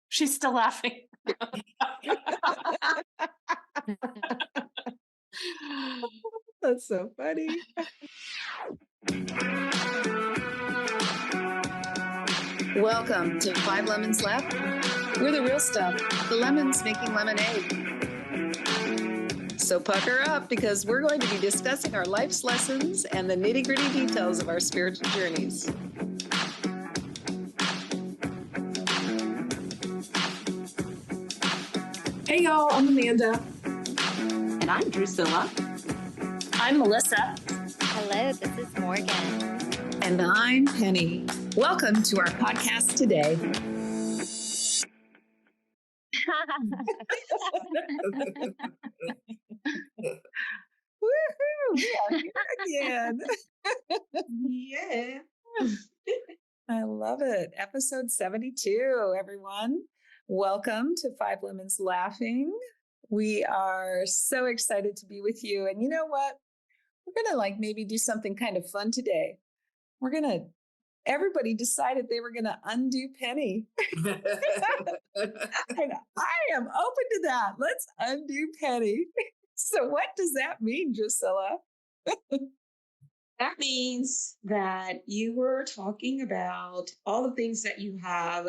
She's still laughing. That's so funny. Welcome to Five Lemons Left. We're the real stuff, the lemons making lemonade. So pucker up because we're going to be discussing our life's lessons and the nitty-gritty details of our spiritual journeys. Hey y'all, I'm Amanda. And I'm Drusilla. I'm Melissa. Hello, this is Morgan. And I'm Penny. Welcome to our podcast today. Woohoo! We are here again. Yeah. I love it. Episode 72, everyone. Welcome to Five Lemons Laughing. We are so excited to be with you. And you know what? We're going to maybe do something kind of fun today. Everybody decided they were going to undo Penny. And I am open to that. Let's undo Penny. So what does that mean, Drusilla? That means that you were talking about all the things that you have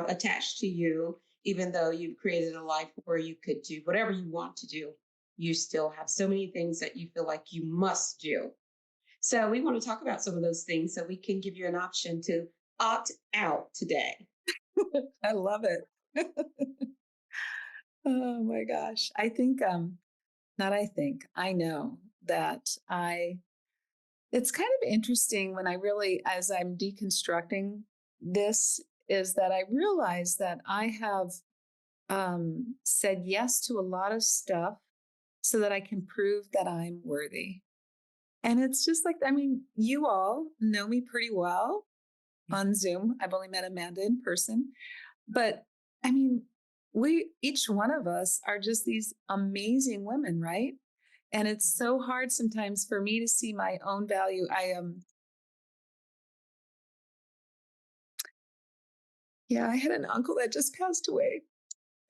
attached to you, even though you've created a life where you could do whatever you want to do. You still have so many things that you feel like you must do. So we want to talk about some of those things so we can give you an option to opt out today. I love it. Oh my gosh. I know that it's kind of interesting when as I'm deconstructing this, is that I realize that I have said yes to a lot of stuff so that I can prove that I'm worthy. And it's just you all know me pretty well on Zoom. I've only met Amanda in person, but each one of us are just these amazing women, right? And it's so hard sometimes for me to see my own value. I had an uncle that just passed away,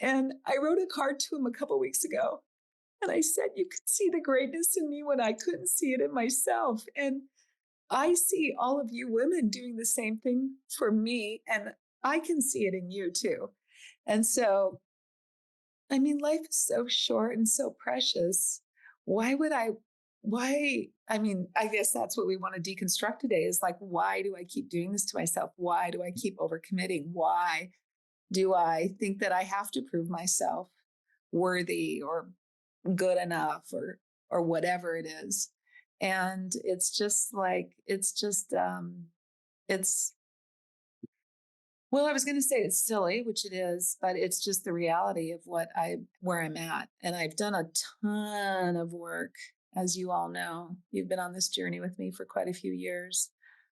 and I wrote a card to him a couple weeks ago. And I said, you could see the greatness in me when I couldn't see it in myself. And I see all of you women doing the same thing for me, and I can see it in you too. And so, life is so short and so precious. I guess that's what we want to deconstruct today is why do I keep doing this to myself? Why do I keep overcommitting? Why do I think that I have to prove myself worthy or good enough or whatever it is? And it's I was going to say it's silly, which it is, but it's just the reality of where I'm at. And I've done a ton of work, as you all know. You've been on this journey with me for quite a few years.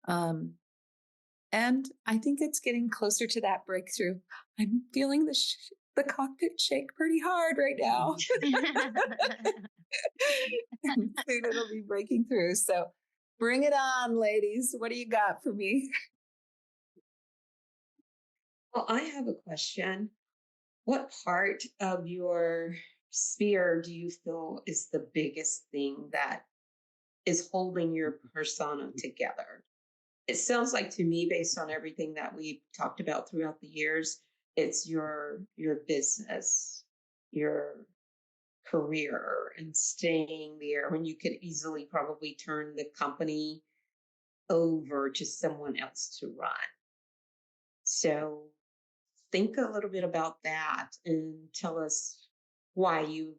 And I think it's getting closer to that breakthrough. I'm feeling the cockpit shake pretty hard right now. Soon it'll be breaking through. So bring it on, ladies. What do you got for me? Well, I have a question. What part of your sphere do you feel is the biggest thing that is holding your persona together? It sounds like to me, based on everything that we've talked about throughout the years, it's your business, your career, and staying there when you could easily probably turn the company over to someone else to run. So think a little bit about that and tell us why you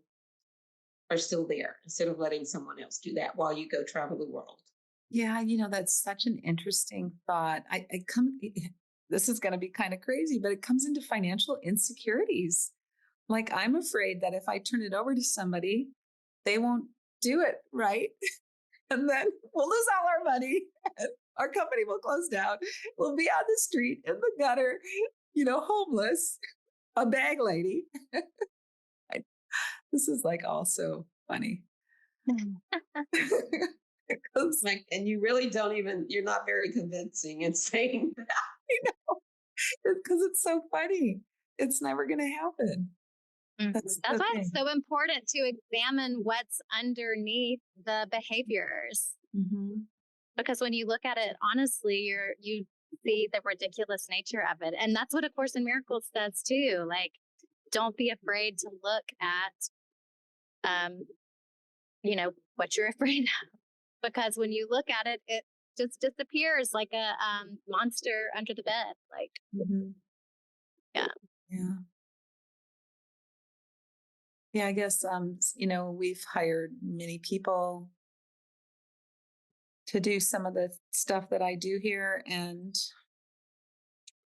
are still there instead of letting someone else do that while you go travel the world. Yeah, that's such an interesting thought. This is going to be kind of crazy, but it comes into financial insecurities. I'm afraid that if I turn it over to somebody, they won't do it right. And then we'll lose all our money. Our company will close down. We'll be on the street, in the gutter, homeless, a bag lady. This is also funny. And you really you're not very convincing in saying that. I know. because it's so funny. It's never going to happen. That's That's the why thing. it's so important to examine what's underneath the behaviors. Mm-hmm. Because when you look at it honestly, you see the ridiculous nature of it. And that's what A Course in Miracles says too. Like, don't be afraid to look at what you're afraid of. Because when you look at it, it just disappears like a monster under the bed. Like, Mm-hmm. yeah. Yeah. Yeah, I guess, we've hired many people to do some of the stuff that I do here, and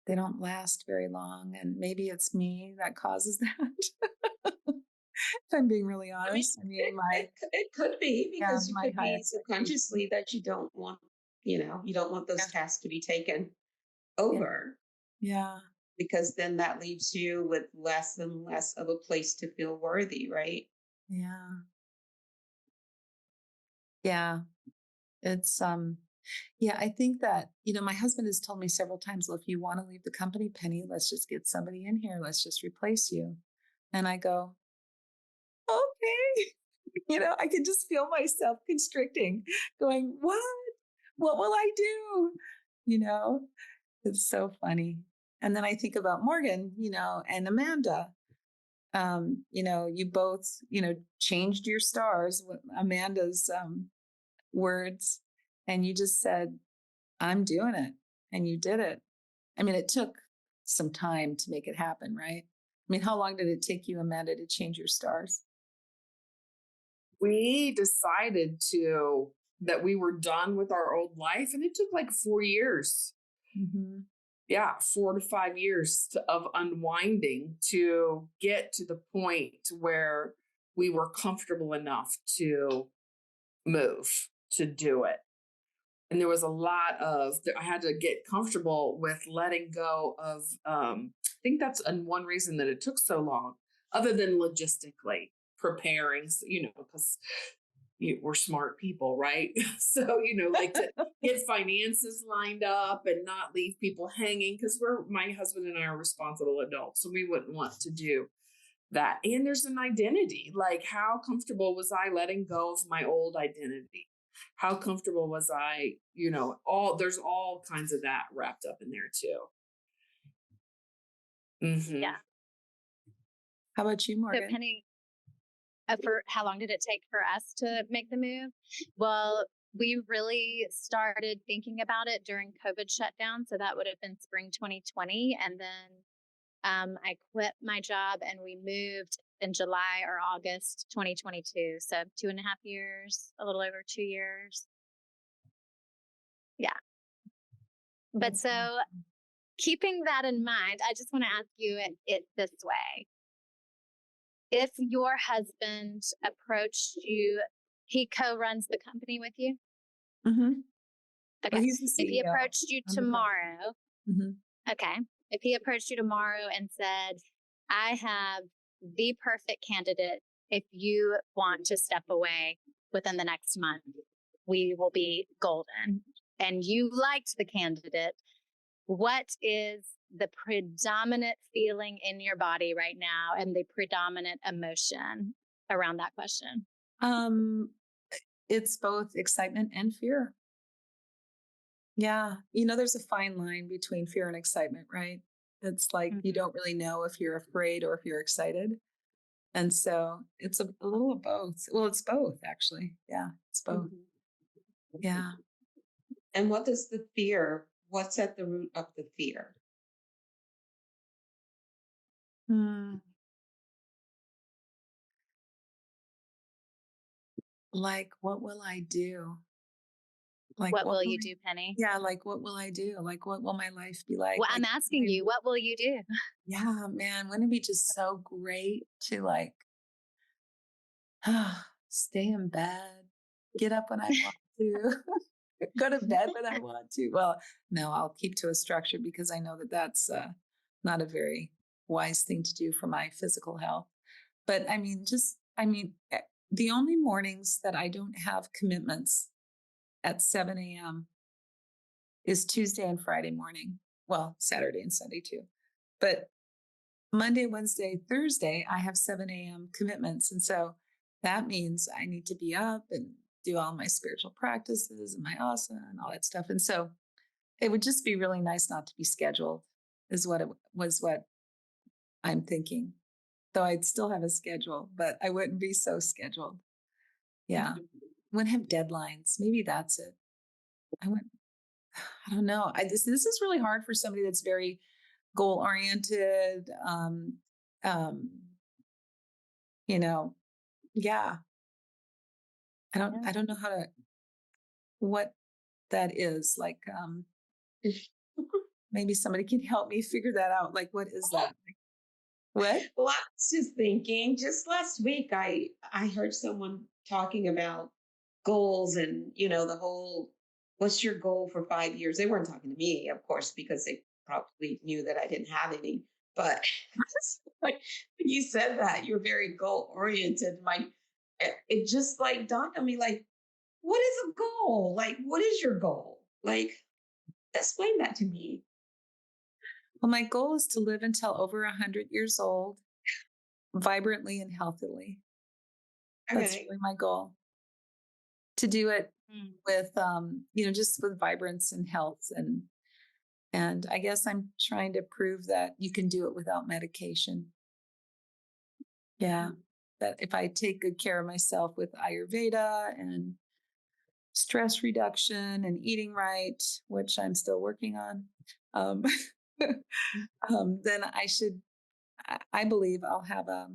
they don't last very long. And maybe it's me that causes that. If I'm being really I mean, honest. I mean, it could be because you my could high be expectations. subconsciously that you don't want those Yeah. tasks to be taken Yeah. over, Yeah. because then that leaves you with less and less of a place to feel worthy, right? Yeah. Yeah. It's, yeah, I think that, my husband has told me several times, well, if you want to leave the company, Penny, let's just get somebody in here. Let's just replace you. And I go, okay. I can just feel myself constricting, going, what? What will I do? You know, it's so funny. And then I think about Morgan, and Amanda. You both, changed your stars with Amanda's words, and you just said, I'm doing it. And you did it. I mean, it took some time to make it happen, right? I mean, how long did it take you, Amanda, to change your stars? We decided that we were done with our old life, and it took like 4 years. Mm-hmm. Yeah, 4 to 5 years of unwinding to get to the point where we were comfortable enough to move, to do it. And there was a lot I had to get comfortable with letting go of, I think that's one reason that it took so long, other than logistically preparing, because we're smart people, right? So, like to get finances lined up and not leave people hanging, because my husband and I are responsible adults. So we wouldn't want to do that. And there's an identity, like how comfortable was I letting go of my old identity? How comfortable was I, there's all kinds of that wrapped up in there too. Mm-hmm. Yeah. How about you, So Morgan? Penny, for how long did it take for us to make the move? Well, we really started thinking about it during COVID shutdown. So that would have been spring 2020. And then I quit my job and we moved in July or August 2022. So 2.5 years, a little over 2 years. Yeah. But so keeping that in mind, I just want to ask you it this way. If your husband approached you, he co-runs the company with you? Mm-hmm. Okay. Well, he's the If he CEO. approached you I'm the president. tomorrow, Mm-hmm. okay. If he approached you tomorrow and said, I have the perfect candidate if you want to step away within the next month, we will be golden. And you liked the candidate, what is the predominant feeling in your body right now and the predominant emotion around that question? It's both excitement and fear. Yeah. There's a fine line between fear and excitement, right? It's like you don't really know if you're afraid or if you're excited. And so it's a little of both. Well, it's both, actually. Yeah, it's both. Yeah. And what's at the root of the fear? Like, what will I do? Like, What will you do, Penny? Yeah, like, what will I do? Like, what will my life be like? Well, I'm asking you, what will you do? Yeah, man, wouldn't it be just so great to stay in bed, get up when I want to, go to bed when I want to? Well, no, I'll keep to a structure because I know that that's not a very wise thing to do for my physical health. But the only mornings that I don't have commitments at 7 a.m. is Tuesday and Friday morning. well, Saturday and Sunday too. But Monday, Wednesday, Thursday, I have 7 a.m. commitments. And so that means I need to be up and do all my spiritual practices and my asana and all that stuff. And so it would just be really nice not to be scheduled, is what it was, what I'm thinking. Though I'd still have a schedule, but I wouldn't be so scheduled. Yeah. Wouldn't have deadlines. Maybe that's it. I don't know. This is really hard for somebody that's very goal oriented. You know, yeah. I don't know what that is. Like, maybe somebody can help me figure that out. Like, what is that? What? Well, I was just thinking, just last week, I heard someone talking about goals and, the whole, what's your goal for 5 years? They weren't talking to me, of course, because they probably knew that I didn't have any. But like when you said that, you're very goal oriented. It just like dawned on me, like, what is a goal? Like, what is your goal? Like, explain that to me. Well, my goal is to live until over 100 years old, vibrantly and healthily. That's Okay. really my goal. To do it Mm. with, just with vibrance and health. And I guess I'm trying to prove that you can do it without medication. Yeah. That if I take good care of myself with Ayurveda and stress reduction and eating right, which I'm still working on, um, then I believe I'll have a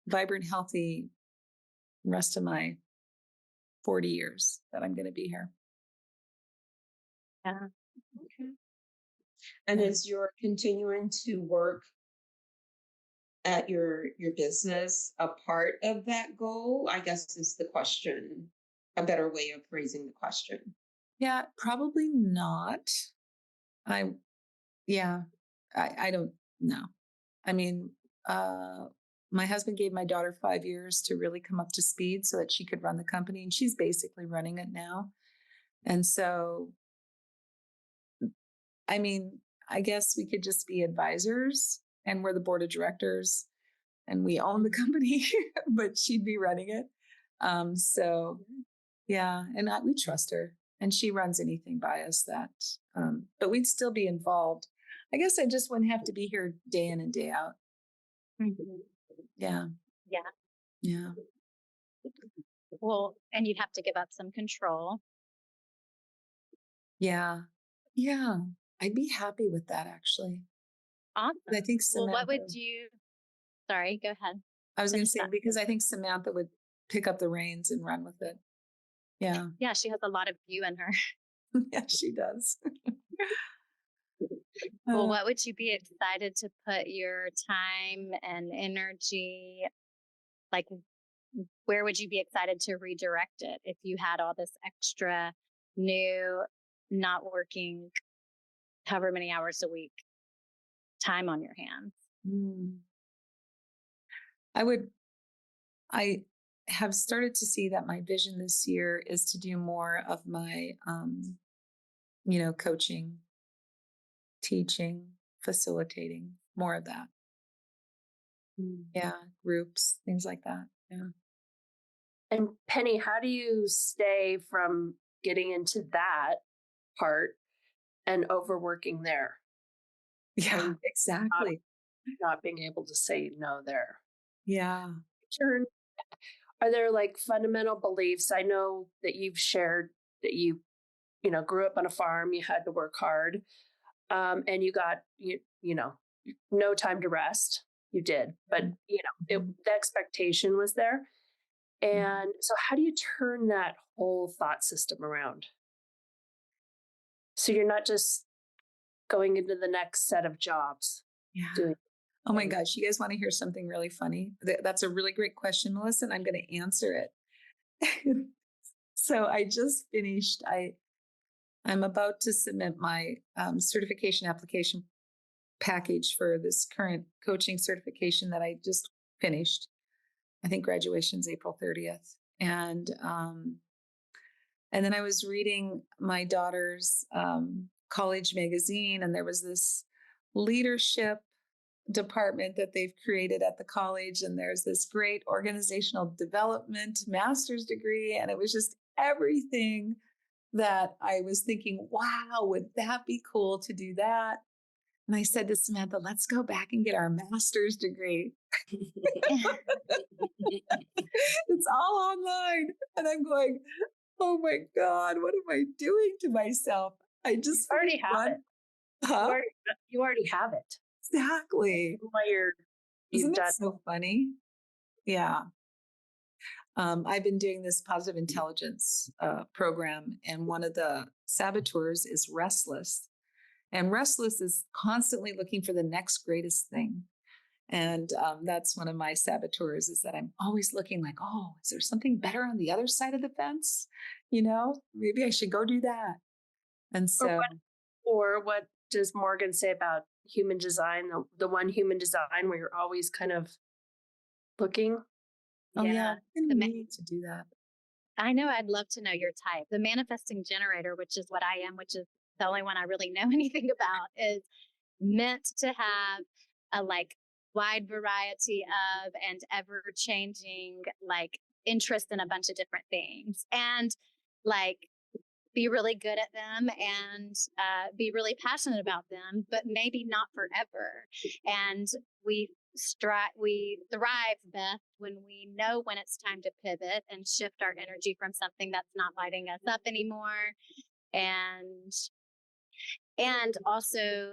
vibrant, healthy rest of my 40 years that I'm going to be here. Yeah. Okay. And Yeah. as you're continuing to work at your business, a part of that goal, I guess, is the question, a better way of phrasing the question. Yeah, probably not. I, yeah, I don't know. I mean, my husband gave my daughter 5 years to really come up to speed so that she could run the company, and she's basically running it now. And so, I mean, I guess we could just be advisors and we're the board of directors and we own the company, but she'd be running it. So yeah, and we trust her and she runs anything by us but we'd still be involved. I guess I just wouldn't have to be here day in and day out. Mhm. Yeah. Yeah. Yeah. Well, and you'd have to give up some control. Yeah. Yeah. I'd be happy with that actually. Awesome. I think Well, what Samantha, would you? Sorry, go ahead. I was going to Finish say, that. because I think Samantha would pick up the reins and run with it. Yeah. Yeah, she has a lot of you in her. Yeah, she does. Well, Uh, what would you be excited to put your time and energy? Like, where would you be excited to redirect it if you had all this extra new, not working however many hours a week time on your hands? mm. I have started to see that my vision this year is to do more of my, coaching, teaching, facilitating, more of that. Yeah, groups, things like that. Yeah. And Penny, how do you stay from getting into that part and overworking there Yeah, and exactly. not being able to say no there? Yeah. Turn. Are there like fundamental beliefs? I know that you've shared that you grew up on a farm, you had to work hard, and you got no time to rest. You did, but the expectation was there. And so, how do you turn that whole thought system around? So you're not just going into the next set of jobs Yeah. doing. Oh my gosh, you guys want to hear something really funny? That's a really great question, Melissa, and I'm going to answer it. So I just finished. I'm about to submit my certification application package for this current coaching certification that I just finished. I think graduation's April 30th, and then I was reading my daughter's college magazine, and there was this leadership department that they've created at the college, and there's this great organizational development master's degree, and it was just everything that I was thinking, wow, would that be cool to do that? And I said to Samantha, let's go back and get our master's degree. It's all online. And I'm going, oh my God, what am I doing to myself? I just You already have it. Huh? You already have it. Exactly. Why you've Isn't done it so funny? Yeah. I've been doing this positive intelligence program, and one of the saboteurs is restless. And restless is constantly looking for the next greatest thing. And that's one of my saboteurs, is that I'm always looking like, oh, is there something better on the other side of the fence? Maybe I should go do that. And so, or what does Morgan say about human design, the one human design where you're always kind of looking? oh yeah, I'm The gonna ma- need to do that. I know I'd love to know your type. The manifesting generator, which is what I am, which is the only one I really know anything about, is meant to have a like wide variety of and ever changing like interest in a bunch of different things, and like be really good at them, and be really passionate about them, but maybe not forever. And we thrive best when we know when it's time to pivot and shift our energy from something that's not lighting us up anymore. And also,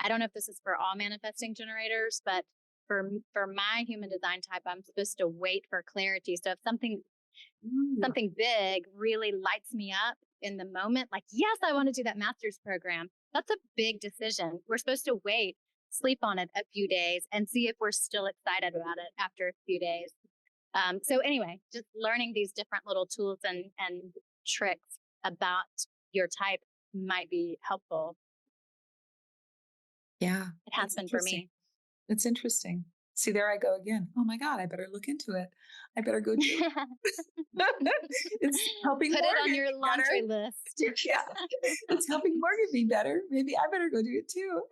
I don't know if this is for all manifesting generators, but for my human design type, I'm supposed to wait for clarity. So if something big really lights me up in the moment, like, yes, I want to do that master's program, that's a big decision. We're supposed to wait, sleep on it a few days, and see if we're still excited about it after a few days. So anyway, just learning these different little tools and tricks about your type might be helpful. Yeah, It has been for me. It's interesting. See, there I go again. Oh my God, I better look into it. I better go do it. It's helping Put it on Morgan your be laundry better. list. Yeah, it's helping Morgan be better. Maybe I better go do it too.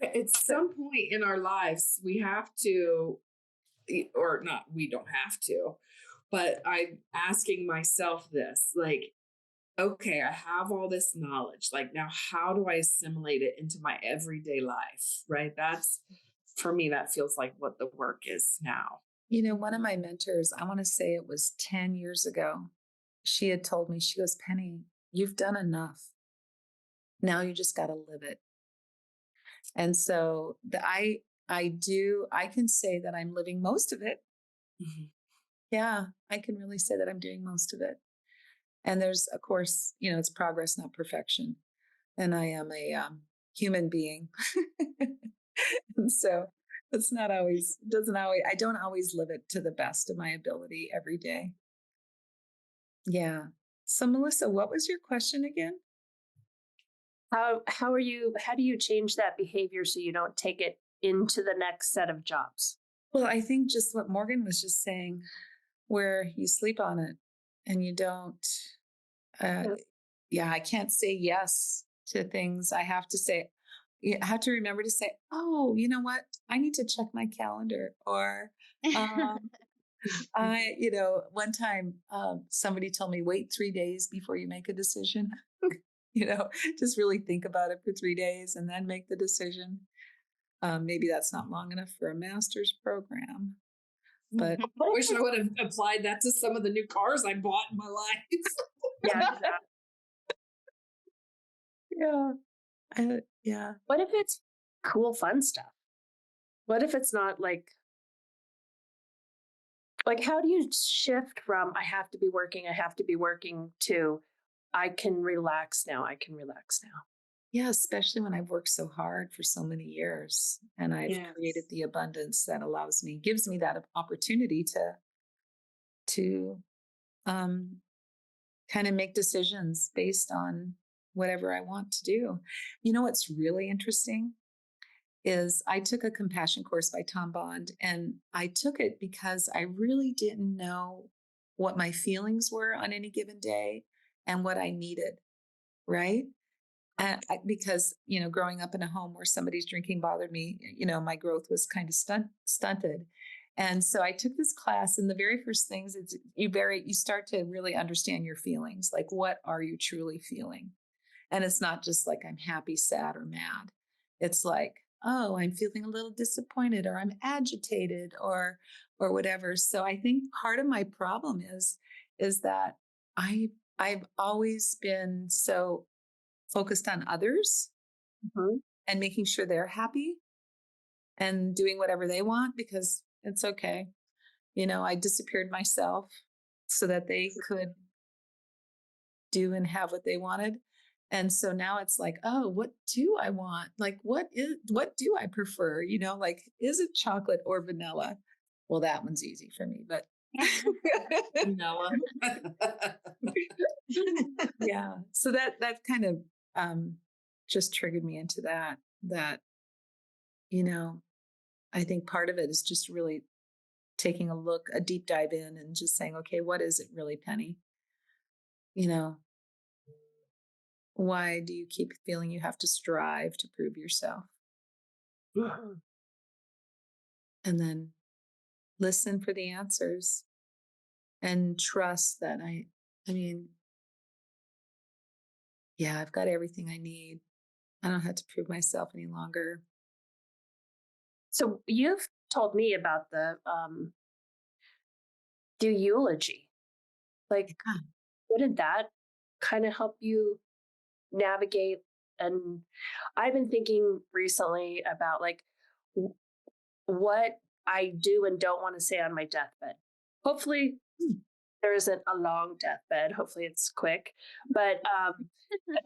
At some point in our lives, we have to, or not, we don't have to, but I'm asking myself this, like, okay, I have all this knowledge. Like, now how do I assimilate it into my everyday life? Right. That's, for me, that feels like what the work is now. One of my mentors, I want to say it was 10 years ago, she had told me, she goes, Penny, you've done enough. Now you just got to live it. And so I can say that I'm living most of it. Mhm. Yeah, I can really say that I'm doing most of it. And there's, of course, it's progress, not perfection. And I am a human being. And so I don't always live it to the best of my ability every day. Yeah. So Melissa, what was your question again? How do you change that behavior so you don't take it into the next set of jobs? Well, I think just what Morgan was just saying, where you sleep on it and you don't, uh, yeah, I can't say yes to things. I have to say, I have to remember to say, oh, you know what? I need to check my calendar. Or one time somebody told me, wait 3 days before you make a decision. Just really think about it for 3 days and then make the decision. Maybe that's not long enough for a master's program, but I wish I would have applied that to some of the new cars I bought in my life. Yeah. yeah. What if it's cool, fun stuff? What if it's not like how do you shift from I have to be working to I can relax now. I can relax now. Yeah, especially when I've worked so hard for so many years and I've created Yes. the abundance that gives me that opportunity to um, kind of make decisions based on whatever I want to do. What's really interesting is I took a compassion course by Tom Bond, and I took it because I really didn't know what my feelings were on any given day and what I needed. right? Because, growing up in a home where somebody's drinking bothered me, my growth was kind of stunted. And so I took this class, and the very first things is you start to really understand your feelings. Like, what are you truly feeling? And it's not just like I'm happy, sad, or mad. It's like, oh, I'm feeling a little disappointed, or I'm agitated, or whatever. So I think part of my problem is that I've always been so focused on others Mhm. and making sure they're happy and doing whatever they want because it's okay. I disappeared myself so that they could do and have what they wanted. And so now it's like, oh, what do I want? Like, what do I prefer? Like, is it chocolate or vanilla? Well, that one's easy for me, but Vanilla. yeah. So that kind of just triggered me into that, you know, I think part of it is just really taking a deep dive in and just saying, okay, what is it really, Penny? You know, why do you keep feeling you have to strive to prove yourself? Mhm. And then listen for the answers and trust that I mean, yeah, I've got everything I need. I don't have to prove myself any longer. So you've told me about the eulogy. Like, Yeah. wouldn't that kind of help you navigate? And I've been thinking recently about like w- what I do and don't want to say on my deathbed. Hopefully, Hmm. there isn't a long deathbed. Hopefully, it's quick. But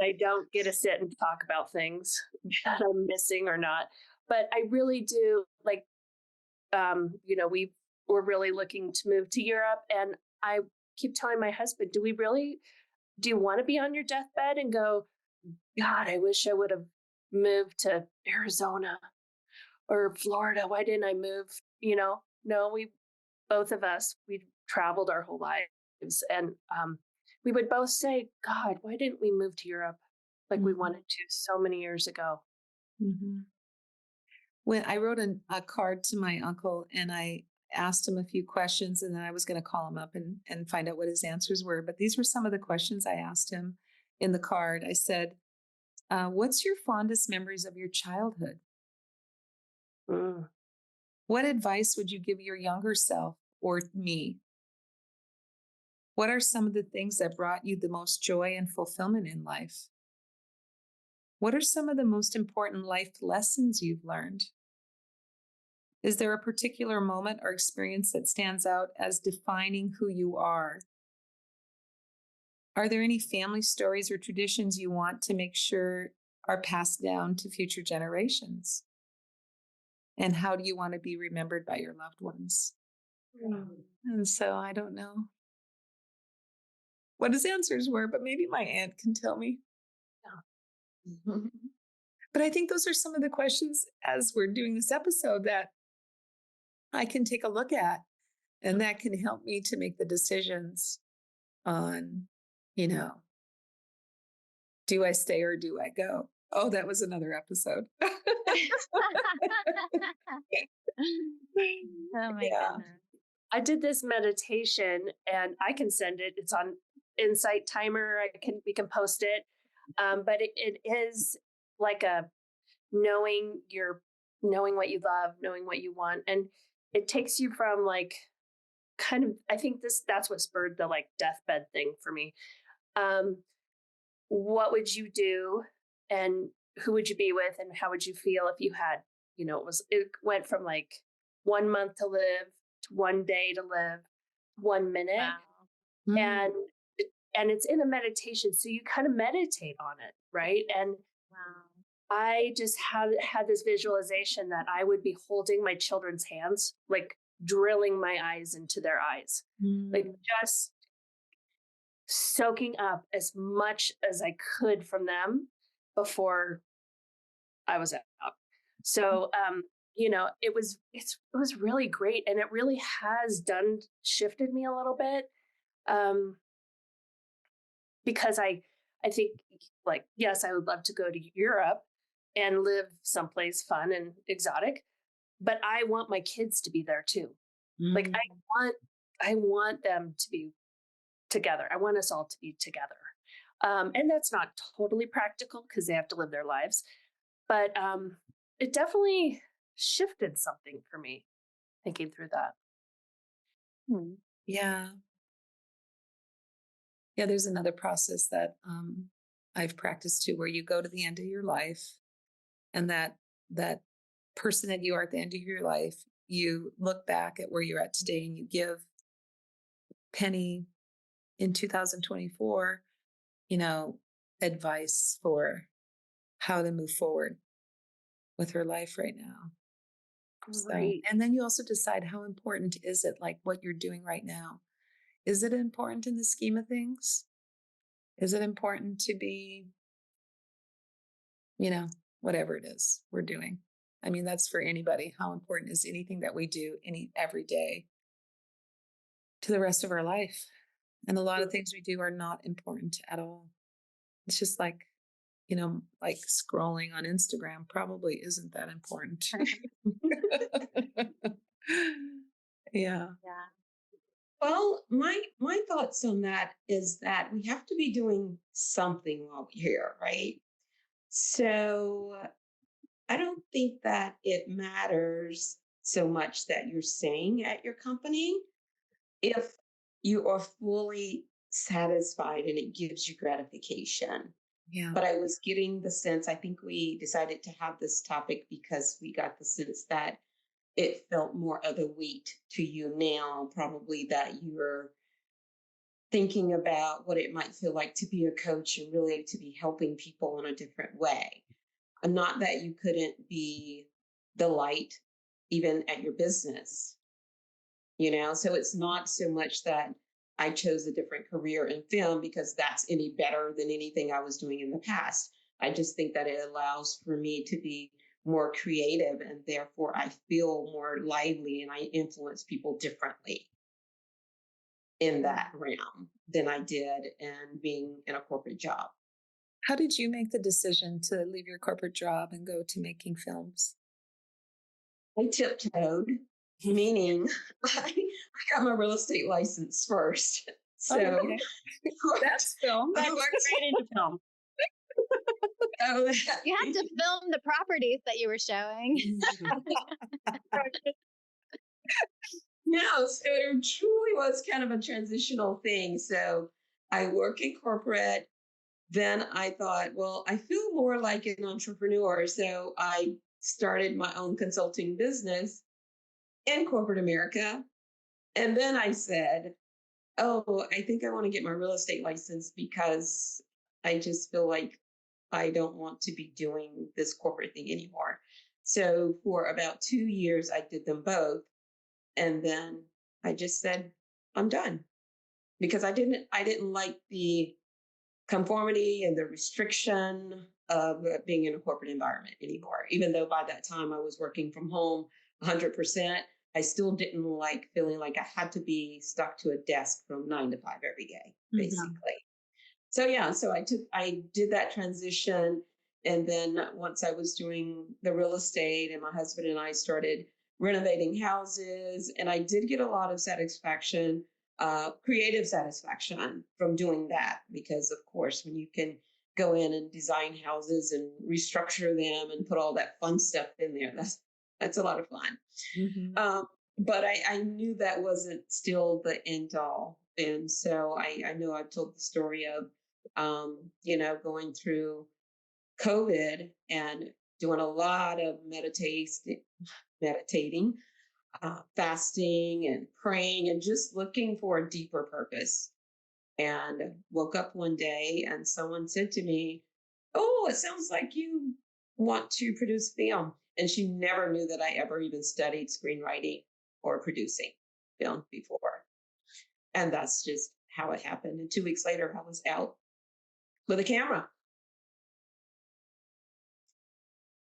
I don't get to sit and talk about things that I'm missing or not. But I really do like, we're really looking to move to Europe. And I keep telling my husband, do you want to be on your deathbed and go, God, I wish I would have moved to Arizona or Florida. Why didn't I move? No, both of us, we traveled our whole lives. And we would both say, God, why didn't we move to Europe like we Mhm. wanted to so many years ago? Mhm. When I wrote a card to my uncle and I asked him a few questions, and then I was going to call him up and find out what his answers were. But these were some of the questions I asked him in the card. I said, what's your fondest memories of your childhood? Mm. What advice would you give your younger self or me? What are some of the things that brought you the most joy and fulfillment in life? What are some of the most important life lessons you've learned? Is there a particular moment or experience that stands out as defining who you are? Are there any family stories or traditions you want to make sure are passed down to future generations? And how do you want to be remembered by your loved ones? And so I don't know what his answers were, but maybe my aunt can tell me. But I think those are some of the questions as we're doing this episode that I can take a look at, and that can help me to make the decisions on, you know, do I stay or do I go? Oh, that was another episode. Oh my Yeah. goodness. I did this meditation and I can send it. It's on Insight Timer. We can post it. But it is like a knowing what you love, knowing what you want. And it takes you from like kind of, I think that's what spurred the like deathbed thing for me. Um, what would you do and who would you be with and how would you feel if you had, it went from like 1 month to live to 1 day to live, 1 minute. Wow. Mm. And and it's in a meditation. So you kind of meditate on it, right? And Wow. I just had this visualization that I would be holding my children's hands, like drilling my eyes into their eyes, like Mm. just soaking up as much as I could from them before I was out. So, it was really great, and it really has done shifted me a little bit, um, because I think, like, yes, I would love to go to Europe and live someplace fun and exotic, but I want my kids to be there too. Like, Mm. I want them to be together. I want us all to be together. And that's not totally practical because they have to live their lives, but it definitely shifted something for me thinking through that. Hmm. Yeah. Yeah, there's another process that I've practiced too, where you go to the end of your life, and that person that you are at the end of your life, you look back at where you're at today, and you give Penny in 2024, you know, advice for how to move forward with her life right now. So, Great. and then you also decide how important is it, like what you're doing right now. Is it important in the scheme of things? Is it important to be, whatever it is we're doing? I mean, that's for anybody. How important is anything that we do every day to the rest of our life? And a lot of things we do are not important at all. It's just like, like scrolling on Instagram probably isn't that important. Yeah. Yeah. Well, my thoughts on that is that we have to be doing something while we're here, right? So I don't think that it matters so much that you're staying at your company if you are fully satisfied and it gives you gratification. Yeah. But I was getting the sense, I think we decided to have this topic because we got the sense that it felt more of a weight to you now, probably that you're thinking about what it might feel like to be a coach and really to be helping people in a different way. And not that you couldn't be the light even at your business. So it's not so much that I chose a different career in film because that's any better than anything I was doing in the past. I just think that it allows for me to be more creative and therefore I feel more lively and I influence people differently in that realm than I did in being in a corporate job. How did you make the decision to leave your corporate job and go to making films? I tiptoed, meaning I got my real estate license first. Oh, So okay. That's film. Went straight into film. oh, You had to film the properties that you were showing. no, so it truly was kind of a transitional thing. So I work in corporate. Then I thought, well, I feel more like an entrepreneur. So I started my own consulting business in corporate America. And then I said, oh, I think I want to get my real estate license because I just feel like I don't want to be doing this corporate thing anymore. So for about 2 years, I did them both. And then I just said, I'm done because I didn't like the conformity and the restriction of being in a corporate environment anymore. Even though by that time I was working from home 100%, I still didn't like feeling like I had to be stuck to a desk from 9 to 5 every day, basically. So yeah, so I did that transition. And then once I was doing the real estate and my husband and I started renovating houses, and I did get a lot of satisfaction, creative satisfaction from doing that, because of course, when you can go in and design houses and restructure them and put all that fun stuff in there, that's a lot of fun. Mhm. But I knew that wasn't still the end all. And so I know I've told the story of, going through COVID and doing a lot of meditating, fasting and praying and just looking for a deeper purpose. And woke up one day and someone said to me, oh, it sounds like you want to produce film. And she never knew that I ever even studied screenwriting or producing film before. And that's just how it happened. And 2 weeks later, I was out with a camera.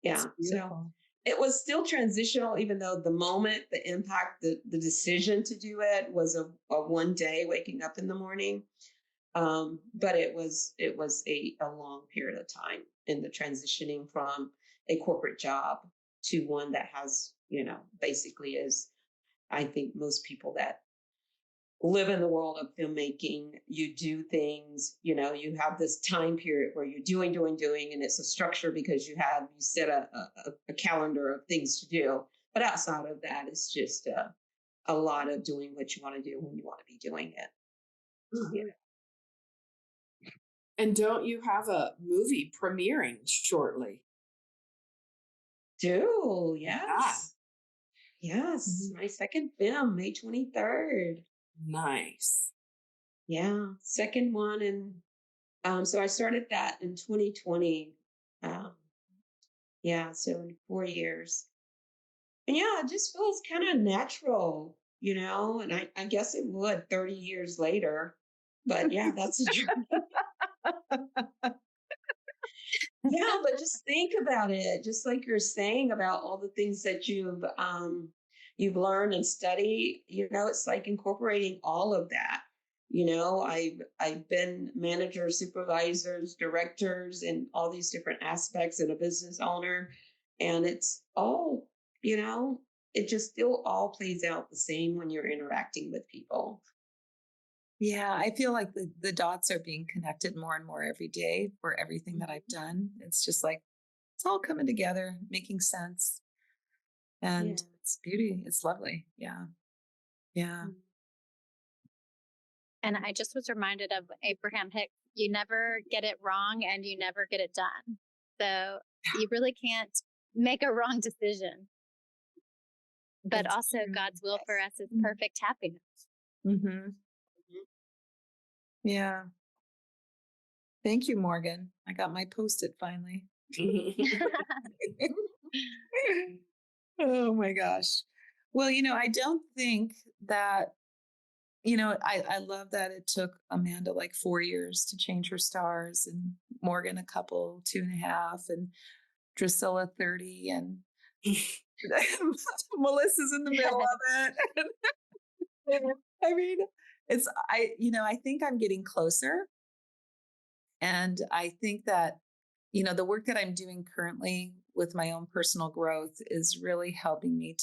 Yeah. That's So beautiful. it was still transitional, even though the moment, the impact, the decision to do it was a one day waking up in the morning. But it was a long period of time in the transitioning from a corporate job to one that has, basically is, I think most people that live in the world of filmmaking, you do things, you have this time period where you're doing, and it's a structure because you set a calendar of things to do. But outside of that, it's just a lot of doing what you want to do when you want to be doing it. Mhm. And don't you have a movie premiering shortly? Do, Yeah. yes. Yes, Mhm. my second film, May 23rd. Nice. Yeah, second one. And so I started that in 2020. Um, yeah, so in 4 years. And yeah, it just feels kind of natural, and I guess it would 30 years later. But yeah, that's a journey. Yeah, but just think about it. Just like you're saying about all the things that you've learned and studied, it's like incorporating all of that. I've been managers, supervisors, directors, and all these different aspects, and a business owner. And it's all, it just still all plays out the same when you're interacting with people. Yeah, I feel like the dots are being connected more and more every day for everything that I've done. It's just like it's all coming together, making sense. Yeah. And it's beauty. It's lovely. Yeah. Yeah. And I just was reminded of Abraham Hicks. You never get it wrong and you never get it done. So you really can't make a wrong decision. But That's also, true. God's will for Yes. us is perfect happiness. Mm-hmm. Yeah. Thank you, Morgan. I got my post-it finally. Oh my gosh. Well, I don't think that, I love that it took Amanda like 4 years to change her stars, and Morgan a couple, 2.5, and Drusilla 30, and Melissa's in the middle of it. I mean, I think I'm getting closer. And I think that, the work that I'm doing currently with my own personal growth is really helping me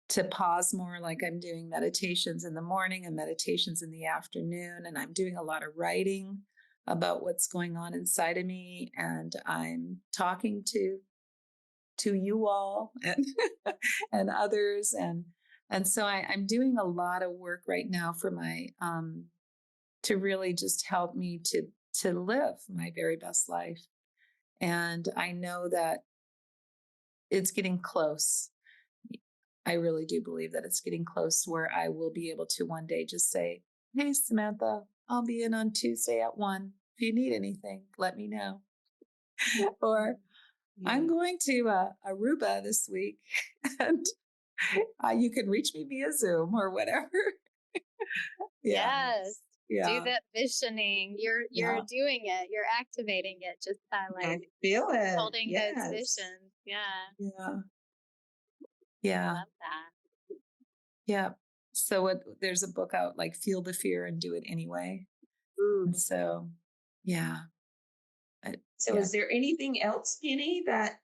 to pause more. Like I'm doing meditations in the morning and meditations in the afternoon. And I'm doing a lot of writing about what's going on inside of me. And I'm talking to you all and and others. And so I'm doing a lot of work right now for my to really just help me to live my very best life. And I know that it's getting close. I really do believe that it's getting close where I will be able to one day just say, "Hey, Samantha, I'll be in on Tuesday at 1. If you need anything, let me know." Or I'm Yeah. going to Aruba this week, and you can reach me via Zoom or whatever. Yeah, Yes. Do yeah, that visioning. You're yeah, doing it. You're activating it just by I like feel it. holding those Yes. visions. Yeah. yeah, I yeah, love that. yeah. So there's a book out like Feel the Fear and Do It Anyway. Mm. And so, yeah, So yeah. is there anything else, Penny, that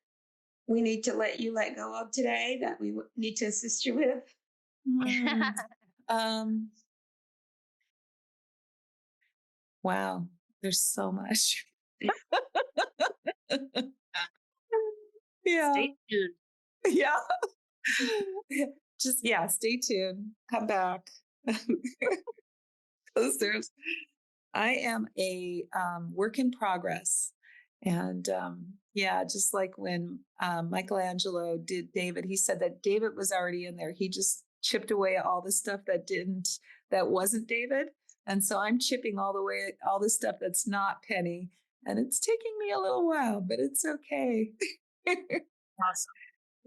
we need to let you let go of today that we need to assist you with? Mm, um, wow, there's so much. Yeah, Stay tuned. yeah. Just yeah, stay tuned. Come back. 'Cause I am a work in progress. And yeah, just like when Michelangelo did David, he said that David was already in there. He just chipped away at all the stuff that wasn't David. And so I'm chipping all the way at all the stuff that's not Penny. And it's taking me a little while, but it's okay. Awesome.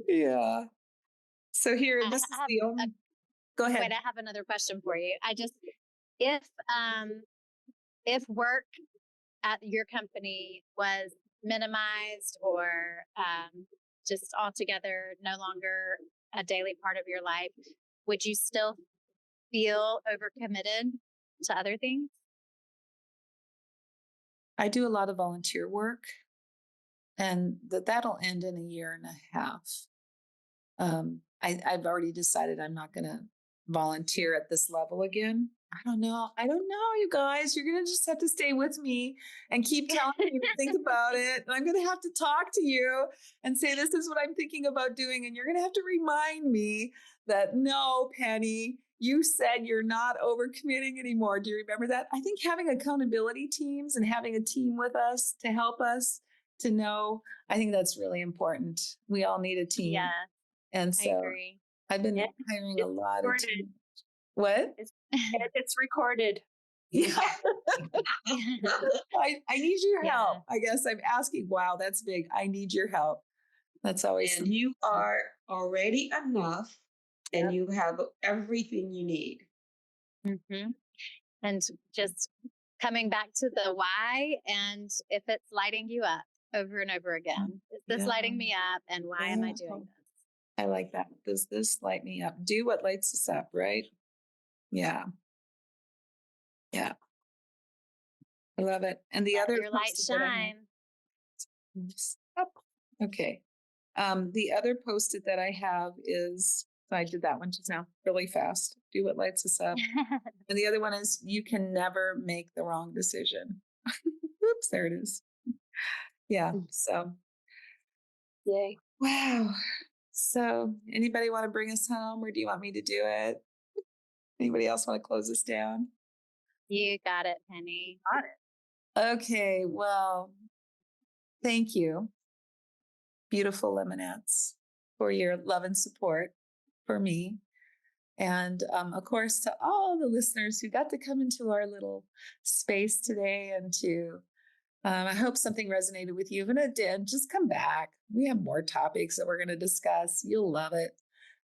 Yeah. So here, I this is have the only, go wait, ahead. I have another question for you. If if work at your company was minimized or just altogether no longer a daily part of your life, would you still feel overcommitted to other things? I do a lot of volunteer work, and that'll end in a year and a half. I've already decided I'm not going to volunteer at this level again. I don't know. You guys. You're going to just have to stay with me and keep telling me to think about it. And I'm going to have to talk to you and say, this is what I'm thinking about doing. And you're going to have to remind me that, no, Penny, you said you're not overcommitting anymore. Do you remember that? I think having accountability teams and having a team with us to help us to know, I think that's really important. We all need a team. Yeah, And I so agree. I've been Yeah, hiring a it's lot of recorded. teams. What? It's recorded. Yeah. I need your Yeah. help. I guess I'm asking. Wow, that's big. I need your help. That's always And you are already enough, and Yep. you have everything you need. Mhm. And just coming back to the why, and if it's lighting you up over and over again. Is this lighting me up, and why am I doing this? I like that. Does this light me up? Do what lights us up, right? Yeah. Yeah. I love it. And the Let other your light post that I have- shine. Stop. Okay. The other post-it that I have is, I did that one just now really fast. Do what lights us up. And the other one is, you can never make the wrong decision. Oops, there it is. Yeah. So, Yay. wow. So, anybody want to bring us home, or do you want me to do it? Anybody else want to close us down? You got it, Penny. Okay. Well, thank you, beautiful lemonettes, for your love and support for me. And of course, to all the listeners who got to come into our little space today, and to, I hope something resonated with you. If it did, just come back. We have more topics that we're going to discuss. You'll love it.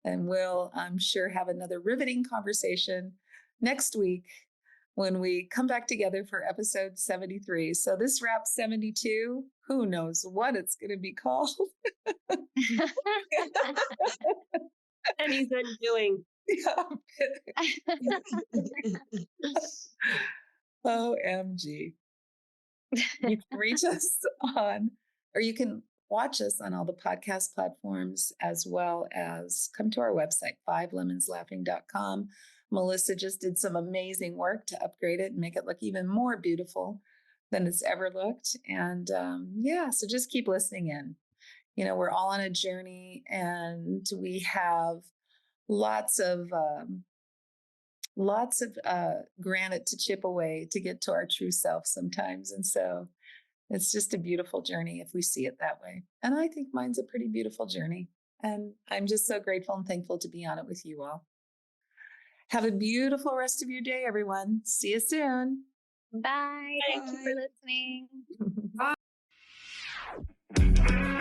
And we'll, I'm sure, have another riveting conversation next week when we come back together for episode 73. So this wraps 72. Who knows what it's going to be called? Penny's undoing. OMG. You can reach us on, or you can watch us on all the podcast platforms, as well as come to our website, 5lemonslaughing.com. Melissa just did some amazing work to upgrade it and make it look even more beautiful than it's ever looked. And yeah, so just keep listening in. You know, we're all on a journey, and we have lots of granite to chip away to get to our true self sometimes. And so it's just a beautiful journey if we see it that way. And I think mine's a pretty beautiful journey. And I'm just so grateful and thankful to be on it with you all. Have a beautiful rest of your day, everyone. See you soon. Bye. Thank you for listening. Bye.